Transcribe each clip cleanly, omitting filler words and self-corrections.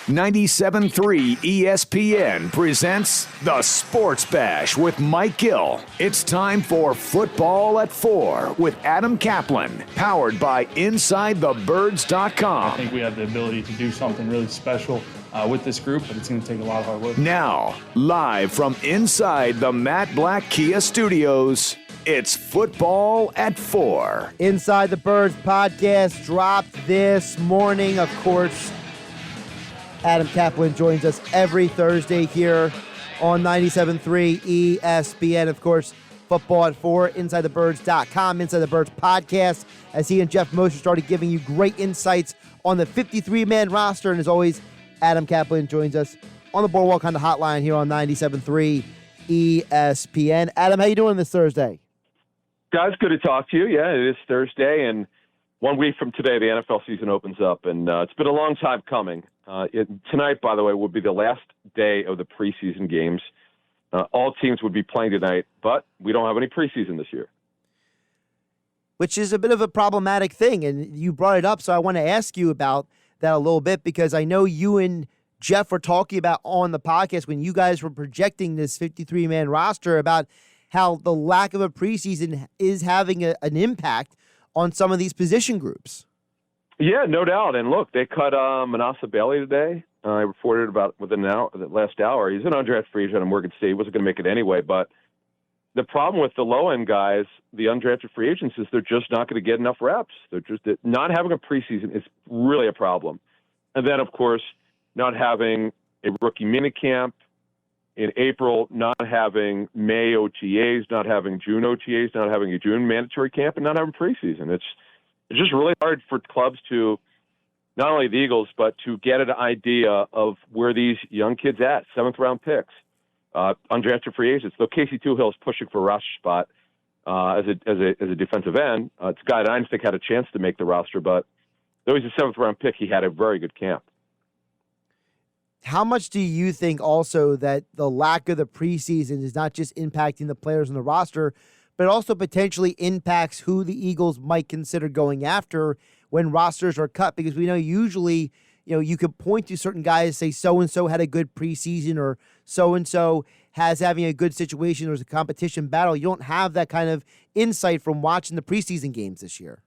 97.3 ESPN presents The Sports Bash with Mike Gill. It's time for Football at 4 with Adam Caplan, powered by InsideTheBirds.com. I think we have the ability to do something really special with this group, but it's going to take a lot of hard work. Now, live from inside the Matt Black Kia Studios, it's Football at 4. Inside the Birds podcast dropped this morning, of course. Adam Caplan joins us every Thursday here on 97.3 ESPN. Of course, Football at 4, InsideTheBirds.com, Inside the Birds podcast, as he and Jeff Mosher started giving you great insights on the 53-man roster. And as always, Adam Caplan joins us on the Boardwalk on the hotline here on 97.3 ESPN. Adam, how you doing this Thursday? Guys, good to talk to you. Yeah, it is Thursday, and 1 week from today, the NFL season opens up, and it's been a long time coming. Tonight, by the way, would be the last day of the preseason games. All teams would be playing tonight, but we don't have any preseason this year. Which is a bit of a problematic thing, and you brought it up, so I want to ask you about that a little bit, because I know you and Jeff were talking about on the podcast when you guys were projecting this 53-man roster about how the lack of a preseason is having an impact on some of these position groups. Yeah, no doubt. And look, they cut Manasa Bailey today. I reported about within the last hour. He's an undrafted free agent at Morgan State. He wasn't going to make it anyway. But the problem with the low-end guys, the undrafted free agents, is they're just not going to get enough reps. They're just not having a preseason is really a problem. And then, of course, not having a rookie minicamp in April, not having May OTAs, not having June OTAs, not having a June mandatory camp, and not having preseason. It's just really hard for clubs to, not only the Eagles, but to get an idea of where these young kids at, seventh-round picks, undrafted free agents. Though Casey Tuhill is pushing for a roster spot as a defensive end. It's a guy that I didn't think had a chance to make the roster, but though he's a seventh-round pick, he had a very good camp. How much do you think also that the lack of the preseason is not just impacting the players on the roster, but also potentially impacts who the Eagles might consider going after when rosters are cut? Because we know usually, you could point to certain guys, say so-and-so had a good preseason or so-and-so has having a good situation. There's a competition battle. You don't have that kind of insight from watching the preseason games this year.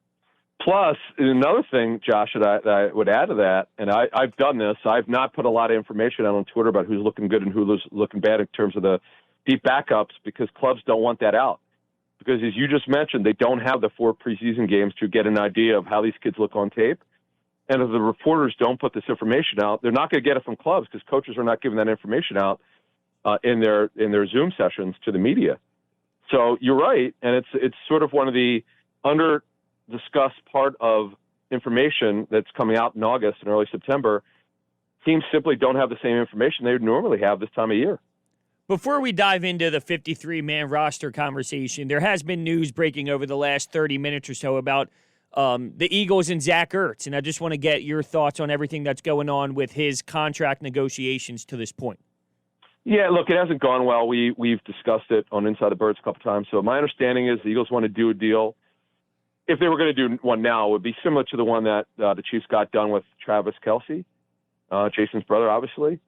Plus, another thing, Josh, that I would add to that, and I've done this, I've not put a lot of information out on Twitter about who's looking good and who's looking bad in terms of the deep backups, because clubs don't want that out. Because as you just mentioned, they don't have the 4 preseason games to get an idea of how these kids look on tape. And if the reporters don't put this information out, they're not going to get it from clubs because coaches are not giving that information out in their Zoom sessions to the media. So you're right, and it's sort of one of the under-discussed part of information that's coming out in August and early September. Teams simply don't have the same information they would normally have this time of year. Before we dive into the 53-man roster conversation, there has been news breaking over the last 30 minutes or so about the Eagles and Zach Ertz, and I just want to get your thoughts on everything that's going on with his contract negotiations to this point. Yeah, look, it hasn't gone well. We've discussed it on Inside the Birds a couple times. So my understanding is the Eagles want to do a deal. If they were going to do one now, it would be similar to the one that the Chiefs got done with Travis Kelce, Jason's brother, obviously.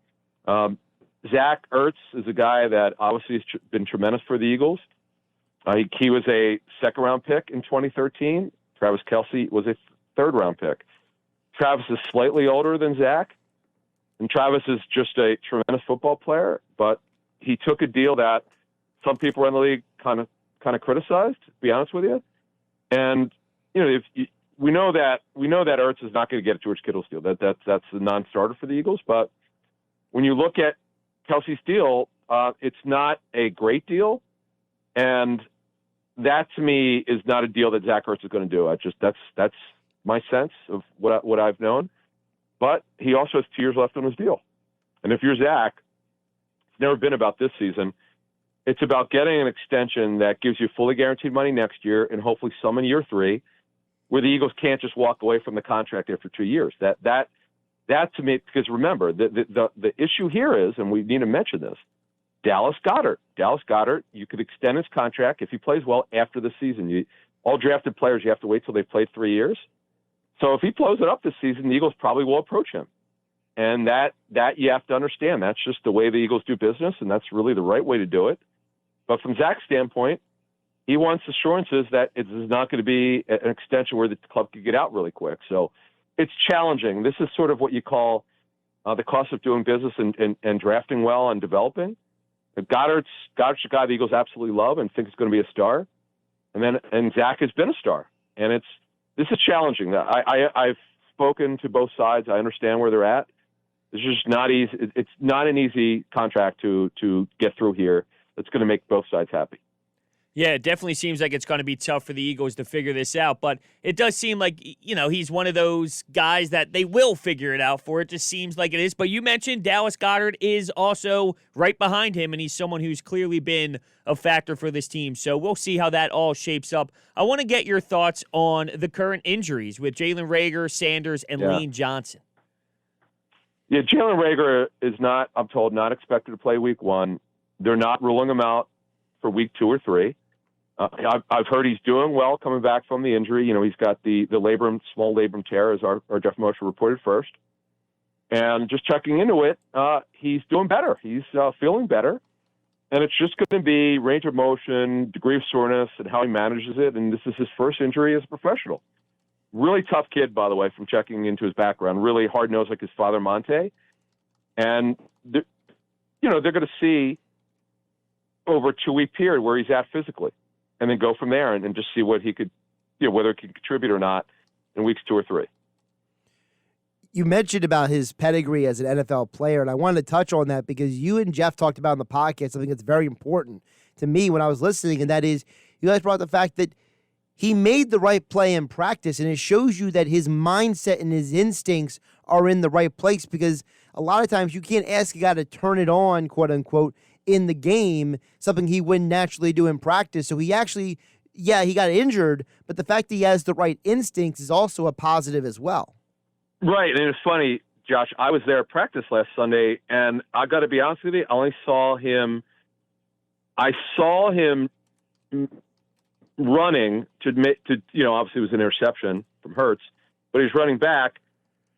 Zach Ertz is a guy that obviously has been tremendous for the Eagles. He was a second-round pick in 2013. Travis Kelce was a third-round pick. Travis is slightly older than Zach, and Travis is just a tremendous football player, but he took a deal that some people in the league kind of criticized, to be honest with you. And we know that Ertz is not going to get a George Kittle's deal. That's a non-starter for the Eagles. But when you look at Kelce's deal, it's not a great deal, and that to me is not a deal that Zach Ertz is going to do. That's my sense of what I've known. But he also has 2 years left on his deal, and if you're Zach, it's never been about this season. It's about getting an extension that gives you fully guaranteed money next year and hopefully some in year 3, where the Eagles can't just walk away from the contract after 2 years. That to me, because remember, the issue here is, and we need to mention this, Dallas Goedert, you could extend his contract if he plays well after the season. All drafted players, you have to wait till they've played 3 years. So if he blows it up this season, the Eagles probably will approach him. And that you have to understand. That's just the way the Eagles do business, and that's really the right way to do it. But from Zach's standpoint, he wants assurances that it is not going to be an extension where the club could get out really quick. So it's challenging. This is sort of what you call the cost of doing business and drafting well and developing. Goddard's a guy the Eagles absolutely love and think is going to be a star. And Zach has been a star. And this is challenging. I've spoken to both sides. I understand where they're at. It's just not easy. It's not an easy contract to get through here. That's going to make both sides happy. Yeah, it definitely seems like it's going to be tough for the Eagles to figure this out, but it does seem like, he's one of those guys that they will figure it out for. It just seems like it is. But you mentioned Dallas Goedert is also right behind him, and he's someone who's clearly been a factor for this team. So we'll see how that all shapes up. I want to get your thoughts on the current injuries with Jalen Reagor, Sanders, and Lane Johnson. Yeah, Jalen Reagor is not, I'm told, not expected to play week 1. They're not ruling him out for week 2 or 3. I've heard he's doing well coming back from the injury. He's got the small labrum tear, as our Jeff Mosher reported first. And just checking into it, he's doing better. He's feeling better. And it's just going to be range of motion, degree of soreness, and how he manages it. And this is his first injury as a professional. Really tough kid, by the way, from checking into his background. Really hard-nosed like his father, Monte. And, they're going to see over a 2-week period where he's at physically. And then go from there and just see what he could, whether he can contribute or not in weeks 2 or 3. You mentioned about his pedigree as an NFL player, and I wanted to touch on that because you and Jeff talked about in the podcast something that's very important to me when I was listening, and that is you guys brought up the fact that he made the right play in practice, and it shows you that his mindset and his instincts are in the right place because a lot of times you can't ask a guy to turn it on, quote unquote, in the game, something he wouldn't naturally do in practice. So he actually, he got injured, but the fact that he has the right instincts is also a positive as well. Right, and it's funny, Josh, I was there at practice last Sunday, and I got to be honest with you, I saw him running to obviously it was an interception from Ertz, but he was running back.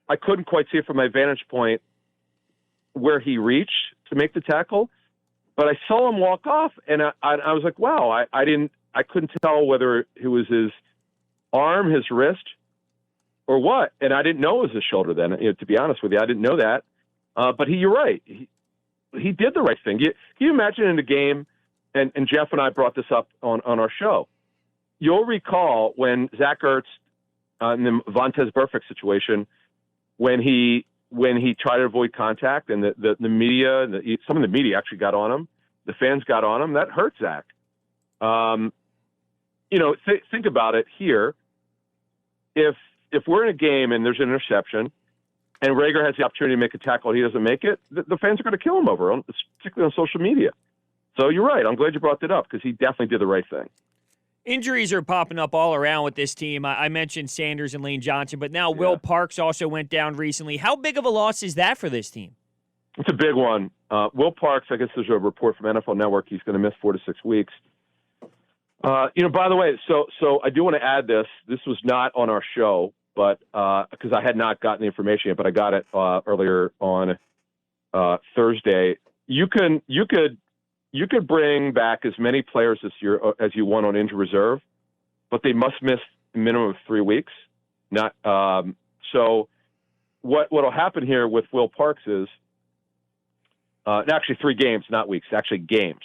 I couldn't quite see it from my vantage point where he reached to make the tackle. But I saw him walk off, and I was like, wow, I couldn't tell whether it was his arm, his wrist, or what. And I didn't know it was his shoulder then, to be honest with you. I didn't know that. But you're right. He did the right thing. Can you imagine in a game, and Jeff and I brought this up on our show, you'll recall when Zach Ertz in the Vontaze Burfict situation, when he tried to avoid contact and the media, some of the media actually got on him, the fans got on him, that hurt Zach. Think about it here. If we're in a game and there's an interception and Reagor has the opportunity to make a tackle and he doesn't make it, the fans are going to kill him over, particularly on social media. So you're right. I'm glad you brought that up because he definitely did the right thing. Injuries are popping up all around with this team. I mentioned Sanders and Lane Johnson, but now Will Parks also went down recently. How big of a loss is that for this team? It's a big one. Will Parks, I guess there's a report from NFL Network, he's going to miss 4 to 6 weeks. By the way, so I do want to add this. This was not on our show, but because I had not gotten the information yet, but I got it earlier on Thursday. You could bring back as many players this year as you want on injury reserve, but they must miss a minimum of 3 weeks. Not so. What'll happen here with Will Parks is actually 3 games, not weeks, actually games.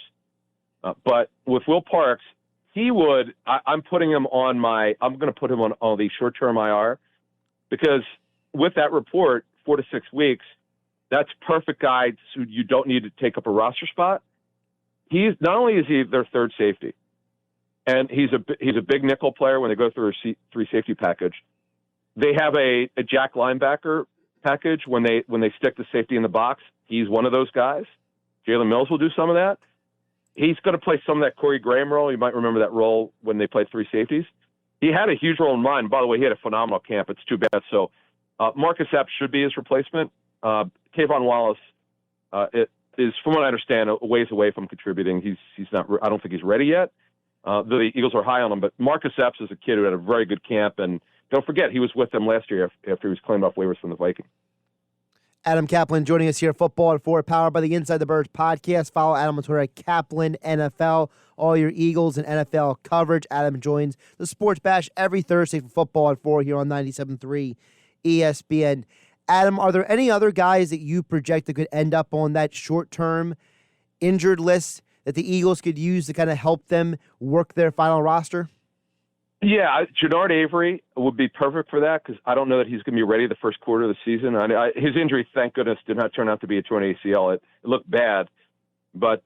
But with Will Parks, he would. I'm putting him on I'm going to put him on all the short-term IR because with that report, 4 to 6 weeks, that's perfect guy. So you don't need to take up a roster spot. He's not only is he their third safety, and he's a big nickel player when they go through a 3 safety package. They have a jack linebacker package when they stick the safety in the box. He's one of those guys. Jalen Mills will do some of that. He's going to play some of that Corey Graham role. You might remember that role when they played 3 safeties. He had a huge role in mind. By the way, he had a phenomenal camp. It's too bad. So Marcus Epps should be his replacement. Kayvon Wallace is, from what I understand, a ways away from contributing. He's not. I don't think he's ready yet. The Eagles are high on him, but Marcus Epps is a kid who had a very good camp, and don't forget he was with them last year after he was claimed off waivers from the Vikings. Adam Caplan joining us here, Football at 4, powered by the Inside the Birds podcast. Follow Adam on Twitter at Caplan NFL. All your Eagles and NFL coverage. Adam joins the Sports Bash every Thursday for Football at 4 here on 97.3 ESPN. Adam, are there any other guys that you project that could end up on that short-term injured list that the Eagles could use to kind of help them work their final roster? Yeah, Jannard Avery would be perfect for that because I don't know that he's going to be ready the first quarter of the season. His injury, thank goodness, did not turn out to be a torn ACL. It looked bad, but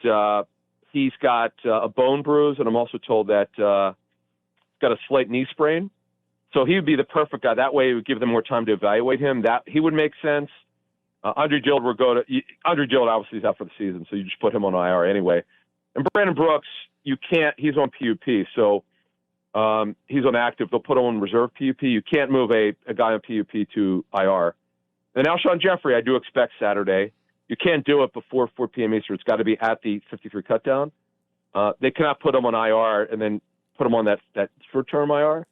he's got a bone bruise, and I'm also told that he's got a slight knee sprain. So he would be the perfect guy. That way it would give them more time to evaluate him. That he would make sense. Andre Dillard obviously is out for the season, so you just put him on IR anyway. And Brandon Brooks, you can't. He's on PUP, so he's on active. They'll put him on reserve PUP. You can't move a guy on PUP to IR. And Alshon Jeffrey, I do expect Saturday. You can't do it before 4 p.m. Eastern. It's got to be at the 53 cutdown. They cannot put him on IR and then put him on that short-term IR.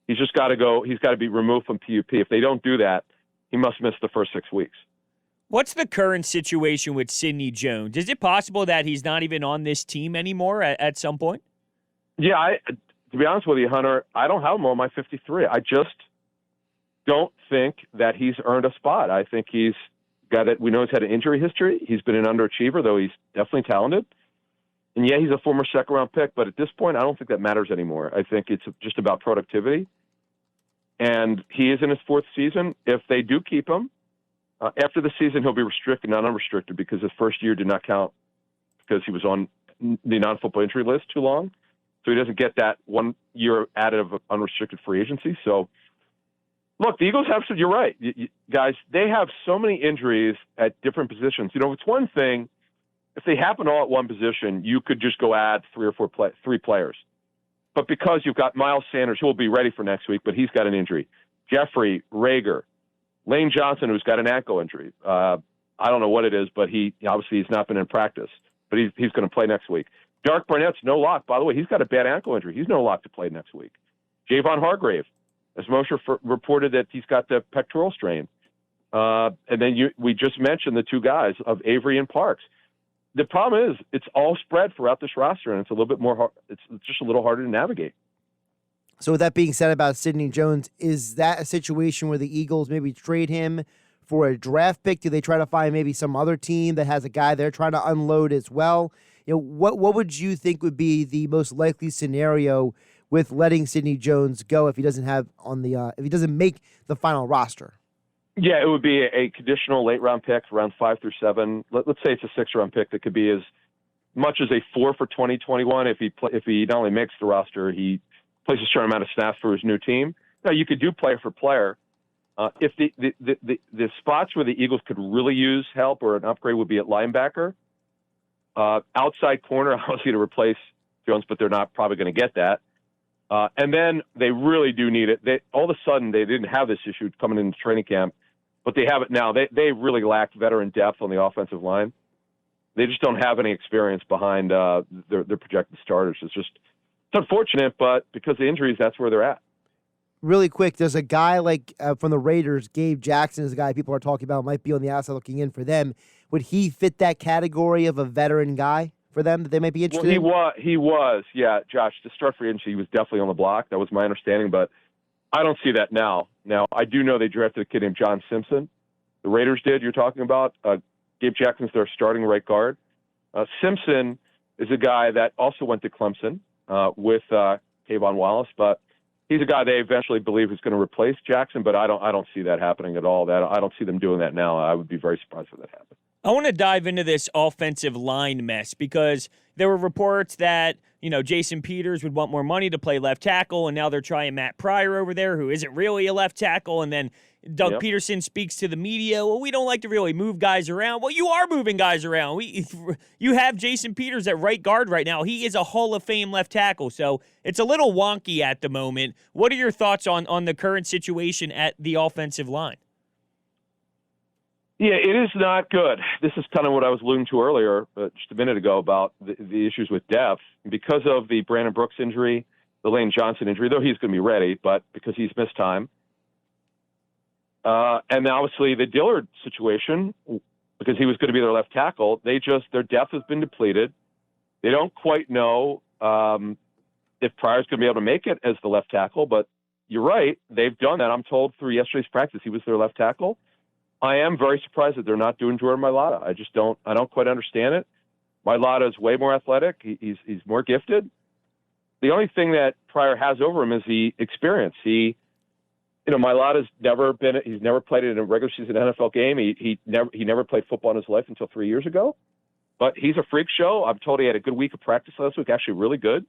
He's just got to go. He's got to be removed from PUP. If they don't do that, he must miss the first 6 weeks. What's the current situation with Sidney Jones? Is it possible that he's not even on this team anymore at some point? Yeah, to be honest with you, Hunter, I don't have him on my 53. I just don't think that he's earned a spot. I think he's got it. We know he's had an injury history. He's been an underachiever, though he's definitely talented. And yeah, he's a former second-round pick, but at this point, I don't think that matters anymore. I think it's just about productivity. And he is in his 4th season. If they do keep him, after the season, he'll be restricted, not unrestricted, because his first year did not count because he was on the non-football injury list too long. So he doesn't get that 1 year added of unrestricted free agency. So, look, the Eagles have you're right, guys. They have so many injuries at different positions. You know, it's one thing if they happen all at one position, you could just go add 3 players. But because you've got Miles Sanders, who will be ready for next week, but he's got an injury. Jeffrey, Rager, Lane Johnson, who's got an ankle injury. I don't know what it is, but he obviously he's not been in practice, but he's going to play next week. Dark Barnett's no lock. By the way, he's got a bad ankle injury. He's no lock to play next week. Javon Hargrave, as Mosher reported that he's got the pectoral strain. And then we just mentioned the 2 guys of Avery and Parks. The problem is it's all spread throughout this roster, and it's a little bit more. It's just a little harder to navigate. So with that being said about Sidney Jones, is that a situation where the Eagles maybe trade him for a draft pick? Do they try to find maybe some other team that has a guy they're trying to unload as well? You know, what would you think would be the most likely scenario with letting Sidney Jones go if he doesn't make the final roster? Yeah, it would be a conditional late round pick, round 5 through 7. Let's say it's a 6-round pick that could be as much as a 4 for 2021 if he not only makes the roster, he plays a certain amount of snaps for his new team. Now, you could do player for player. If the spots where the Eagles could really use help or an upgrade would be at linebacker, outside corner, obviously to replace Jones, but they're not probably going to get that. And then they really do need it. All of a sudden, they didn't have this issue coming into training camp, but they have it now. They really lack veteran depth on the offensive line. They just don't have any experience behind their projected starters. It's unfortunate, but because of injuries, that's where they're at. Really quick, there's a guy like from the Raiders, Gabe Jackson is a guy people are talking about, might be on the outside looking in for them. Would he fit that category of a veteran guy for them that they might be interested in? He was, yeah, Josh. To start free agency, he was definitely on the block. That was my understanding, but I don't see that now. Now, I do know they drafted a kid named John Simpson. The Raiders did, you're talking about. Gabe Jackson's their starting right guard. Simpson is a guy that also went to Clemson with Kayvon Wallace, but he's a guy they eventually believe is going to replace Jackson, but I don't see that happening at all. I don't see them doing that now. I would be very surprised if that happened. I want to dive into this offensive line mess because there were reports that, Jason Peters would want more money to play left tackle, and now they're trying Matt Pryor over there, who isn't really a left tackle, and then Doug Peterson speaks to the media. Well, we don't like to really move guys around. Well, you are moving guys around. You have Jason Peters at right guard right now. He is a Hall of Fame left tackle, so it's a little wonky at the moment. What are your thoughts on the current situation at the offensive line? Yeah, it is not good. This is kind of what I was alluding to earlier, just a minute ago, about the issues with depth. Because of the Brandon Brooks injury, the Lane Johnson injury, though he's going to be ready, but because he's missed time, And obviously the Dillard situation, because he was going to be their left tackle, their depth has been depleted. They don't quite know if Pryor's going to be able to make it as the left tackle, but you're right. They've done that. I'm told through yesterday's practice he was their left tackle. I am very surprised that they're not doing Jordan Mailata. I don't quite understand it. Mailata is way more athletic. He's more gifted. The only thing that Pryor has over him is the experience. Mailata's he's never played in a regular season NFL game. He never played football in his life until 3 years ago. But he's a freak show. I'm told he had a good week of practice last week, actually really good.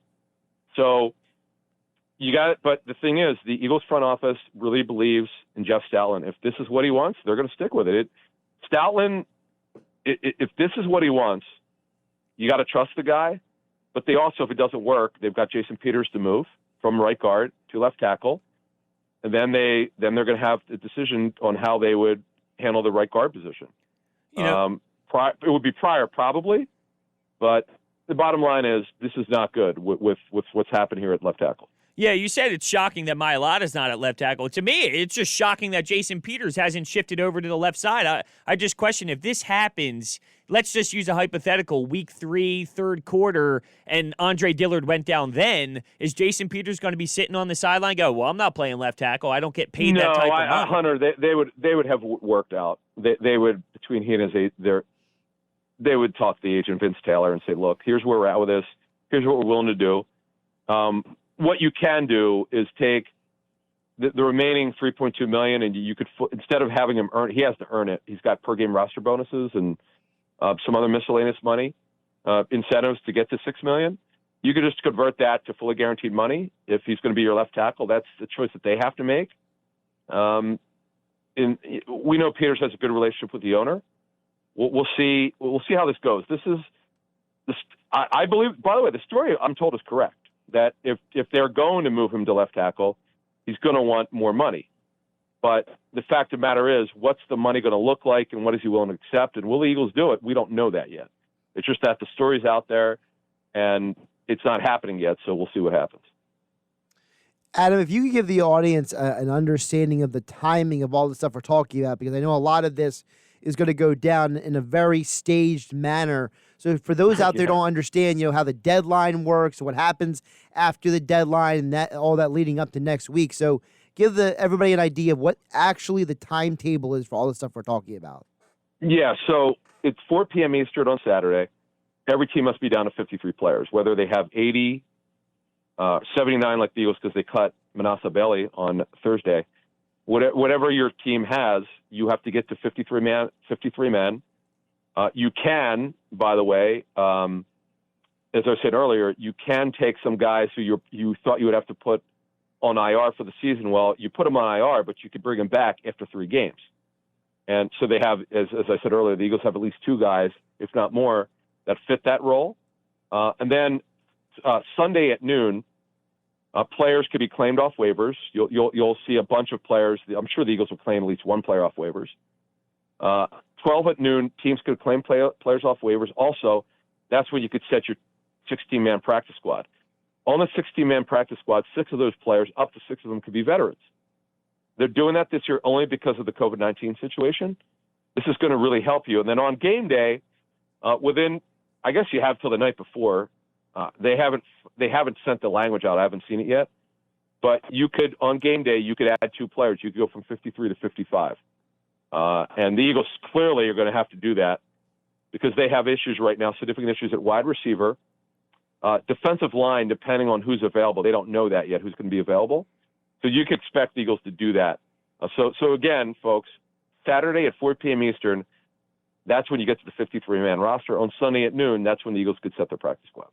So you got it. But the thing is, the Eagles front office really believes in Jeff Stoutland. If this is what he wants, they're going to stick with it. Stoutland, if this is what he wants, you got to trust the guy. But they also, if it doesn't work, they've got Jason Peters to move from right guard to left tackle. And then they're going to have a decision on how they would handle the right guard position. It would be Pryor probably, but the bottom line is this is not good with what's happened here at left tackle. Yeah, you said it's shocking that Mailata's not at left tackle. To me, it's just shocking that Jason Peters hasn't shifted over to the left side. I just question if this happens, let's just use a hypothetical, week 3, third quarter, and Andre Dillard went down then, is Jason Peters going to be sitting on the sideline and go, well, I'm not playing left tackle. I don't get paid that type of money. Hunter, they would have worked out. They would, between he and they would talk to the agent, Vince Taylor, and say, look, here's where we're at with this. Here's what we're willing to do. What you can do is take the remaining $3.2 million, and you could, instead of having him he has to earn it. He's got per game roster bonuses and some other miscellaneous money, incentives to get to $6 million. You could just convert that to fully guaranteed money if he's going to be your left tackle. That's the choice that they have to make. And we know Peters has a good relationship with the owner. We'll see how this goes. I believe, by the way, the story I'm told is correct, that if they're going to move him to left tackle, he's going to want more money. But the fact of the matter is, what's the money going to look like, and what is he willing to accept, and will the Eagles do it? We don't know that yet. It's just that the story's out there, and it's not happening yet, so we'll see what happens. Adam, if you could give the audience an understanding of the timing of all the stuff we're talking about, because I know a lot of this is going to go down in a very staged manner. So for those out there who don't understand, how the deadline works, what happens after the deadline, and all that leading up to next week. So give everybody an idea of what actually the timetable is for all the stuff we're talking about. Yeah, so it's 4 p.m. Eastern on Saturday. Every team must be down to 53 players, whether they have 80, 79 like the Eagles because they cut Manasa Bailey on Thursday. Whatever your team has, you have to get to 53 men. You can, by the way, as I said earlier, you can take some guys who you thought you would have to put on IR for the season. Well, you put them on IR, but you could bring them back after 3 games. And so they have, as I said earlier, the Eagles have at least 2 guys, if not more, that fit that role. And then Sunday at noon, players could be claimed off waivers. You'll see a bunch of players. I'm sure the Eagles will claim at least 1 player off waivers. 12 at noon, teams could claim players off waivers. Also, that's when you could set your 16-man practice squad. On the 16-man practice squad, 6 of those players, up to 6 of them, could be veterans. They're doing that this year only because of the COVID-19 situation. This is going to really help you. And then on game day, I guess you have till the night before. They haven't sent the language out. I haven't seen it yet. But on game day, you could add 2 players. You could go from 53 to 55. And the Eagles clearly are going to have to do that because they have issues right now, significant issues at wide receiver. Defensive line, depending on who's available. They don't know that yet, who's going to be available. So you could expect the Eagles to do that. So again, folks, Saturday at 4 p.m. Eastern, that's when you get to the 53-man roster. On Sunday at noon, that's when the Eagles could set their practice squad.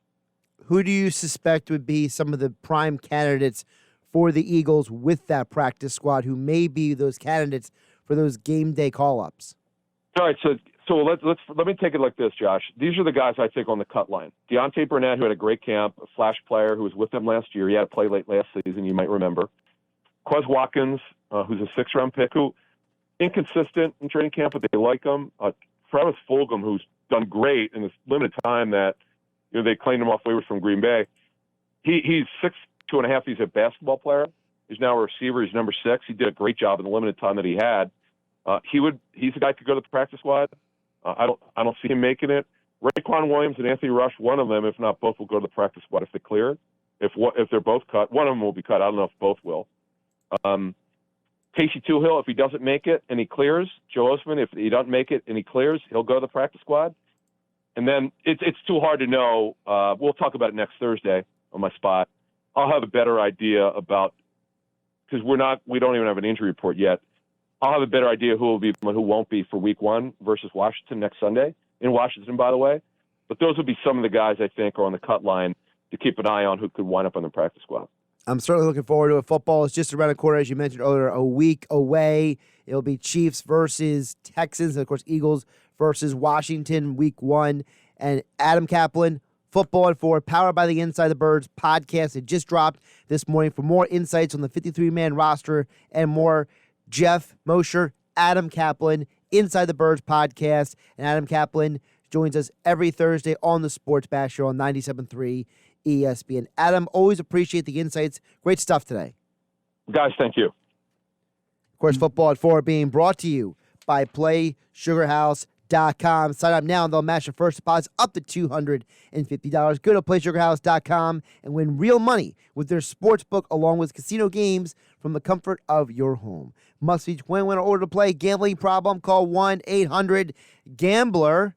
Who do you suspect would be some of the prime candidates for the Eagles with that practice squad who may be those candidates for those game day call-ups? All right, so let me take it like this, Josh. These are the guys I think on the cut line. Deontay Burnett, who had a great camp, a flash player who was with them last year. He had to play late last season, you might remember. Quez Watkins, who's a 6th-round pick, who inconsistent in training camp, but they like him. Travis Fulgham, who's done great in this limited time that they claimed him off waivers from Green Bay. He's 6'2.5". He's a basketball player. He's now a receiver. He's number 6. He did a great job in the limited time that he had. He's the guy who could go to the practice squad. I don't see him making it. Raekwon Williams and Anthony Rush, one of them, if not both, will go to the practice squad if they clear it. If they're both cut, one of them will be cut. I don't know if both will. Casey Toohill, if he doesn't make it and he clears. Joe Osman, if he doesn't make it and he clears, he'll go to the practice squad. And then it's too hard to know. We'll talk about it next Thursday on my spot. I'll have a better idea about, because we don't even have an injury report yet. I'll have a better idea who will be and who won't be for Week 1 versus Washington next Sunday in Washington, by the way. But those would be some of the guys I think are on the cut line to keep an eye on who could wind up on the practice squad. I'm certainly looking forward to it. Football is just around the corner, as you mentioned earlier, a week away. It'll be Chiefs versus Texans, and, of course, Eagles versus Washington, Week 1. And Adam Caplan, Football at 4, powered by the Inside the Birds podcast. It just dropped this morning. For more insights on the 53-man roster and more, Jeff Mosher, Adam Caplan, Inside the Birds podcast. And Adam Caplan joins us every Thursday on the Sports Bash Show on 97.3 ESPN. Adam, always appreciate the insights. Great stuff today. Guys, thank you. Of course, Football at 4 being brought to you by PlaySugarHouse.com. Sign up now and they'll match your first deposit up to $250. Go to PlaySugarHouse.com and win real money with their sports book along with casino games from the comfort of your home. Must be 21 in order to play. Gambling problem? Call 1-800-GAMBLER.